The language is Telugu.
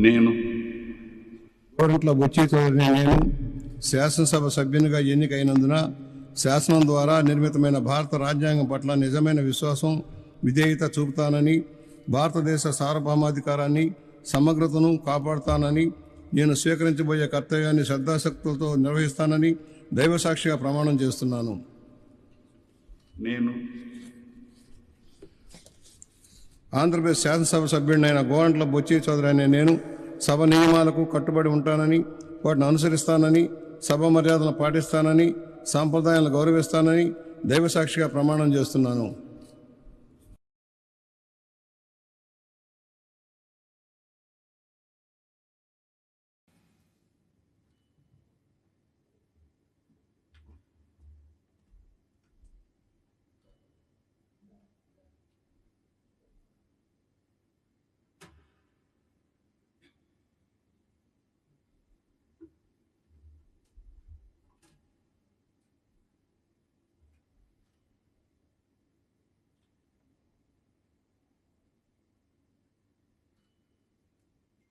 నేను గోరంట్ల బుచ్చి చౌదరిని నేను శాసనసభ సభ్యునిగా ఎన్నికైనందున శాసనం ద్వారా నిర్మితమైన భారత రాజ్యాంగం పట్ల నిజమైన విశ్వాసం విధేయత చూపుతానని, భారతదేశ సార్వభౌమాధికారాన్ని సమగ్రతను కాపాడుతానని, నేను స్వీకరించబోయే కర్తవ్యాన్ని శ్రద్ధాశక్తులతో నిర్వహిస్తానని దైవసాక్షిగా ప్రమాణం చేస్తున్నాను. నేను ఆంధ్రప్రదేశ్ శాసనసభ సభ్యుడినైన గోరంట్ల బుచ్చి చౌదరి అనే నేను సభ నియమాలకు కట్టుబడి ఉంటానని, వాటిని అనుసరిస్తానని, సభ మర్యాదలను పాటిస్తానని, సాంప్రదాయాలను గౌరవిస్తానని దైవసాక్షిగా ప్రమాణం చేస్తున్నాను.